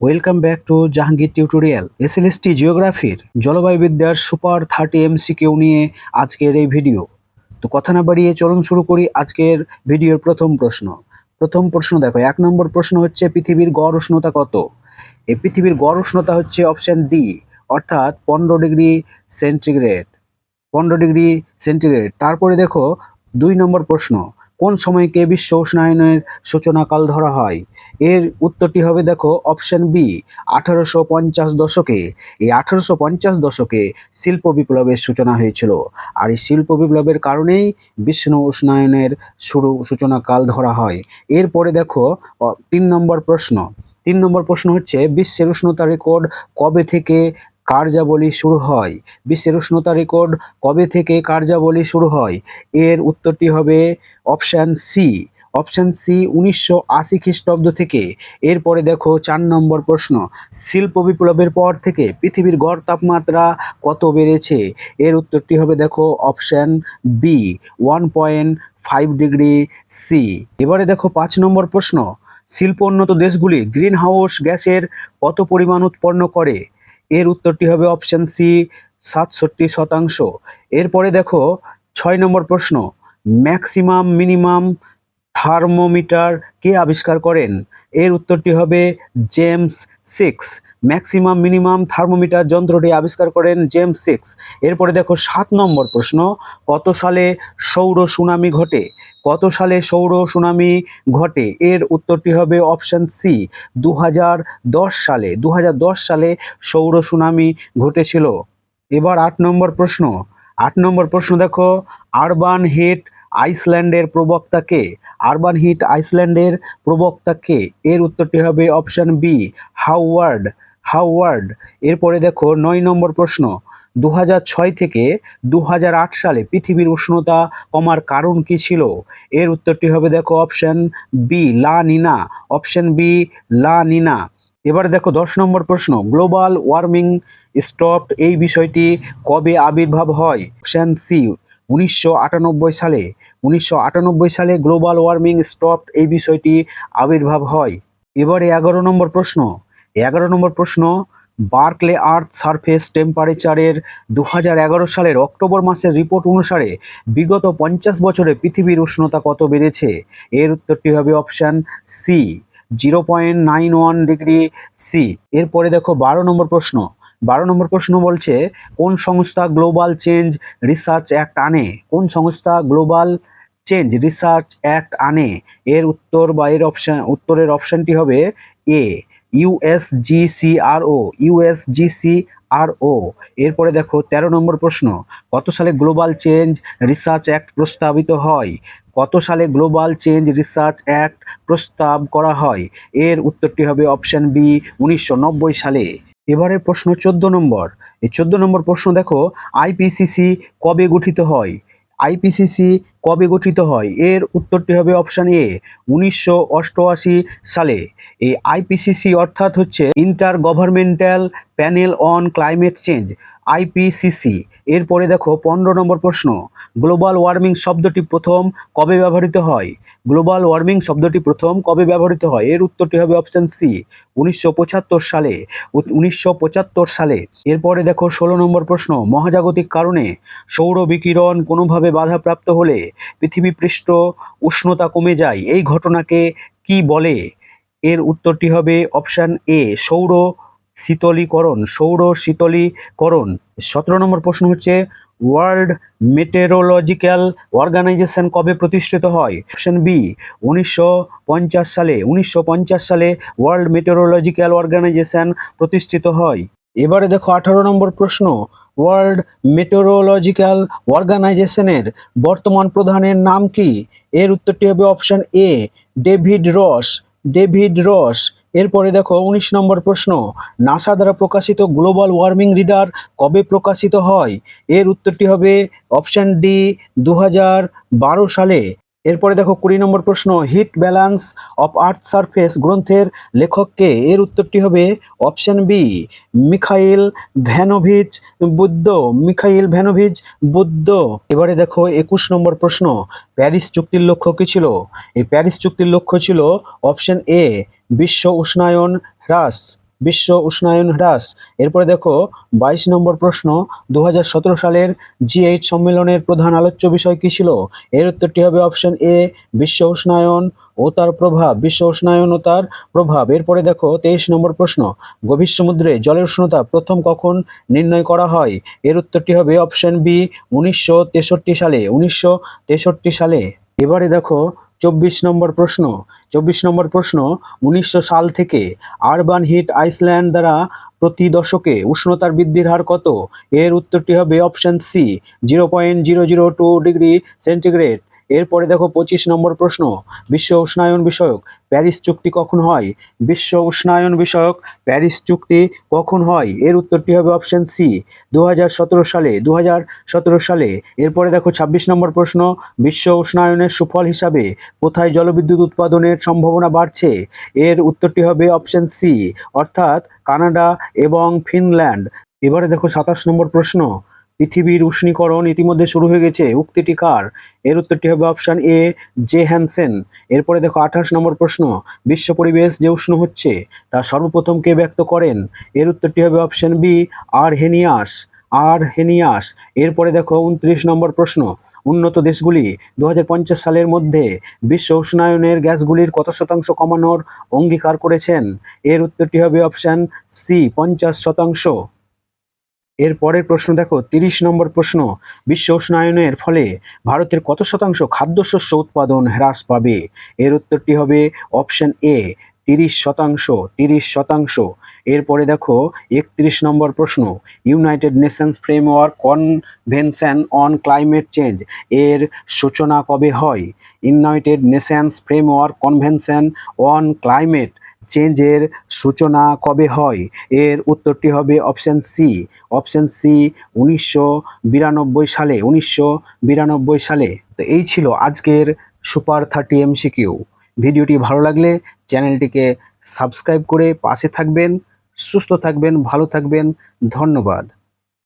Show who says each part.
Speaker 1: Welcome back to Jahangir tutorial. SLST জিওগ্রাফির জলবায়ুবিদ্যার super 30 MCQ নিয়ে আজকের এই ভিডিও। তো কথা না বাড়িয়ে চলুন শুরু করি আজকের ভিডিওর প্রথম প্রশ্ন দেখো, 1 নম্বর প্রশ্ন হচ্ছে পৃথিবীর গড় উষ্ণতা কত? এই পৃথিবীর গড় উষ্ণতা হচ্ছে অপশন ডি, অর্থাৎ 15 ডিগ্রি সেন্টিগ্রেড। 15 degree centigrade. তারপরে দেখো 2 নম্বর প্রশ্ন, কোন সময়কে বিশ্ব উষ্ণায়নের সূচনাকাল ধরা হয়? এর উত্তরটি হবে দেখো অপশন বি, 1850 দশকে। এই 1850 দশকে শিল্প বিপ্লবের সূচনা হয়েছিল, আর এই শিল্প বিপ্লবের কারণেই বিশ্ব উষ্ণায়নের সূচনাকাল ধরা হয়। এরপরে দেখো 3 নম্বর প্রশ্ন। 3 নম্বর প্রশ্ন হচ্ছে বিশ্বের উষ্ণতা রেকর্ড কবে থেকে কার্যাবলী শুরু হয়? বিশ্বের উষ্ণতা রেকর্ড কবে থেকে কার্যাবলী শুরু হয়? এর উত্তরটি হবে অপশন সি, 1980 খ্রিস্টাব্দ থেকে। এরপরে দেখো 4 নম্বর প্রশ্ন, শিল্প বিপ্লবের পর থেকে পৃথিবীর গড় তাপমাত্রা কত বেড়েছে? এর উত্তরটি হবে দেখো অপশন বি, 1.5 ডিগ্রি সি। এবারে দেখো 5 নম্বর প্রশ্ন, শিল্প উন্নত দেশগুলি গ্রিন হাউস গ্যাসের কত পরিমাণ উৎপন্ন করে? এর উত্তরটি হবে অপশন সি, 67%। এরপরে দেখো 6 নম্বর প্রশ্ন, ম্যাক্সিমাম মিনিমাম থার্মোমিটার কে আবিষ্কার করেন? এর উত্তরটি হবে James six. Maximum minimum thermometer যন্ত্রটি আবিষ্কার করেন জেমস সিক্স। এরপরে দেখো 7 নম্বর প্রশ্ন, কত সালে সৌর সুনামি ঘটে? কত সালে সৌর সুনামি ঘটে? এর উত্তরটি হবে অপশন সি, 2010 সালে। 2010 সালে সৌর সুনামি ঘটেছিল। এবার 8 নম্বর প্রশ্ন। 8 নম্বর প্রশ্ন দেখো, আরবান হিট আইসল্যান্ডের প্রবক্তা কে? আরবান হিট আইসল্যান্ডের প্রবক্তা কে? এর উত্তরটি হবে অপশন বি, হাওয়ার্ড। এরপরে দেখো 9 নম্বর প্রশ্ন, 2006 থেকে 2008 সালে পৃথিবীর উষ্ণতা কমার কারণ কি ছিল? এর উত্তরটি হবে দেখো অপশন বি, লা নিনা। অপশন বি, লা নিনা। এবারে দেখো 10 নম্বর প্রশ্ন, গ্লোবাল ওয়ার্মিং স্টপড এই বিষয়টি কবে আবির্ভাব হয়? অপশন সি, 1998 সালে। 1998 সালে গ্লোবাল ওয়ার্মিং স্টপড এই বিষয়টি আবির্ভাব হয়। এবারে 11 নম্বর প্রশ্ন। 11 নম্বর প্রশ্ন, বার্কলে আর্থ সারফেস টেম্পারেচারের 2011 সালের অক্টোবর মাসের রিপোর্ট অনুসারে বিগত 50 বছরে পৃথিবীর উষ্ণতা কত বেড়েছে? এর উত্তরটি হবে অপশন সি, 0.91 ডিগ্রি সি। এরপরে দেখো 12 নম্বর প্রশ্ন। 12 নম্বর প্রশ্ন বলছে, কোন সংস্থা গ্লোবাল চেঞ্জ রিসার্চ অ্যাক্ট আনে? কোন সংস্থা গ্লোবাল চেঞ্জ রিসার্চ অ্যাক্ট আনে? এর উত্তর বা এর উত্তরের অপশনটি হবে এ, ইউএসজিসিআরও। এরপরে দেখো 13 নম্বর প্রশ্ন, কত সালে গ্লোবাল চেঞ্জ রিসার্চ অ্যাক্ট প্রস্তাবিত হয়? কত সালে গ্লোবাল চেঞ্জ রিসার্চ অ্যাক্ট প্রস্তাব করা হয়? এর উত্তরটি হবে অপশন বি, 1990 সালে। এবারে প্রশ্ন 14 নম্বর। এই 14 নম্বর প্রশ্ন দেখো, আইপিসিসি কবে গঠিত হয়? আইপিসিসি কবে গঠিত হয়? এর উত্তরটি হবে অপশন এ, 1988 সালে। এই আইপিসিসি অর্থাৎ হচ্ছে inter governmental panel on climate change, IPCC. এরপরে দেখো 15 নম্বর প্রশ্ন, গ্লোবাল ওয়ার্মিং শব্দটি প্রথম কবে ব্যবহৃত হয়? গ্লোবাল ওয়ার্মিং শব্দটি প্রথম কবে ব্যবহৃত হয়? এর উত্তরটি হবে অপশন সি, 1975 সালে। 1975 সালে। এরপরে দেখো 16 নম্বর প্রশ্ন, মহাজাগতিক কারণে সৌর বিকিরণ কোনোভাবে বাধাপ্রাপ্ত হলে পৃথিবী পৃষ্ঠ উষ্ণতা কমে যায়, এই ঘটনাকে কি বলে? এর উত্তরটি হবে অপশন এ, সৌর শীতলীকরণ। 17 নম্বর প্রশ্ন হচ্ছে, ওয়ার্ল্ড মেটেরোলজিক্যাল অর্গানাইজেশন কবে প্রতিষ্ঠিত হয়? অপশন বি, 1950 সালে। 1950 সালে ওয়ার্ল্ড মেটেরোলজিক্যাল অর্গানাইজেশন প্রতিষ্ঠিত হয়। এবারে দেখো 18 নম্বর প্রশ্ন, ওয়ার্ল্ড মেটেরোলজিক্যাল অর্গানাইজেশনের বর্তমান প্রধানের নাম কি? এর উত্তরটি হবে অপশন এ, ডেভিড রস। এরপরে দেখো 19 নম্বর প্রশ্ন, নাসা দ্বারা প্রকাশিত গ্লোবাল ওয়ার্মিং রিডার কবে প্রকাশিত হয়? এর উত্তরটি হবে অপশন ডি, 2012 সালে। এরপরে দেখো 20 নম্বর প্রশ্ন, heat balance of earth surface গ্রন্থের লেখককে? এর উত্তরটি হবে অপশন বি, মিখাইল ভ্যানোভিচ বুদ্ধ। এবারে দেখো 21 নম্বর প্রশ্ন, প্যারিস চুক্তির লক্ষ্য কি ছিল? এই প্যারিস চুক্তির লক্ষ্য ছিল অপশন এ, বিশ্ব উষ্ণায়ন হ্রাস। বিশ্ব উষ্ণায়ন হ্রাস। এরপরে দেখো 22 নম্বর প্রশ্ন, 2017 সালের G8 সম্মেলনের প্রধান আলোচ্য বিষয় কি ছিল? এর উত্তরটি হবে অপশন এ বিশ্ব উষ্ণায়ন ও তার প্রভাব, বিশ্ব উষ্ণায়ন ও তার প্রভাব। এরপরে দেখো 23 নম্বর প্রশ্ন, গভীর সমুদ্রে জলের উষ্ণতা প্রথম কখন নির্ণয় করা হয়? এর উত্তরটি হবে অপশন বি 1963 সালে, 1963 সালে। এবারে দেখো 24 নম্বর প্রশ্ন 1900 সাল থেকে আরবান হিট আইসল্যান্ড দ্বারা প্রতি দশকে উষ্ণতার বৃদ্ধির হার কত? এর উত্তরটি হবে অপশন সি 0.002 ডিগ্রি সেন্টিগ্রেড। এরপরে দেখো 25 নম্বর প্রশ্ন, বিশ্ব উষ্ণায়ন বিষয়ক প্যারিস চুক্তি কখন হয়? বিশ্ব উষ্ণায়ন বিষয়ক প্যারিস চুক্তি কখন হয়? এর উত্তরটি হবে অপশন সি 2017 সালে, 2017 সালে। এরপরে দেখো 26 নম্বর প্রশ্ন, বিশ্ব উষ্ণায়নের সুফল হিসাবে কোথায় জলবিদ্যুৎ উৎপাদনের সম্ভাবনা বাড়ছে? এর উত্তরটি হবে অপশন সি অর্থাৎ কানাডা এবং ফিনল্যান্ড। এবারে দেখো 27 নম্বর প্রশ্ন, পৃথিবীর উষ্ণীকরণ ইতিমধ্যে শুরু হয়ে গেছে, উক্তিটি কার? এর উত্তরটি হবে অপশন এ জে হ্যানসেন। এরপরে দেখো 28 নম্বর প্রশ্ন, বিশ্ব পরিবেশ যে উষ্ণ হচ্ছে তা সর্বপ্রথম কে ব্যক্ত করেন? এর উত্তরটি হবে অপশন বি আর হেনিয়াস। এরপরে দেখো 29 নম্বর প্রশ্ন, উন্নত দেশগুলি 2050 সালের মধ্যে বিশ্ব উষ্ণায়নের গ্যাসগুলির কত শতাংশ কমানোর অঙ্গীকার করেছেন? এর উত্তরটি হবে অপশন সি 50%। এর পরের প্রশ্ন দেখো 30 নম্বর প্রশ্ন, বিশ্ব উষ্ণায়নের ফলে ভারতের কত শতাংশ খাদ্যশস্য উৎপাদন হ্রাস পাবে? এর উত্তরটি হবে অপশন এ 30%, 30%। এরপরে দেখো 31 নম্বর প্রশ্ন, United Nations framework convention on climate change এর সূচনা কবে হয়? United Nations framework convention on climate চেঞ্জের সূচনা কবে হয়? এর উত্তরটি হবে অপশন সি 1992 সালে, 1992 সালে। তো এই ছিল আজকের সুপার 30 MCQ। ভিডিওটি ভালো লাগলে চ্যানেলটিকে সাবস্ক্রাইব করে পাশে থাকবেন। সুস্থ থাকবেন, ভালো থাকবেন। ধন্যবাদ।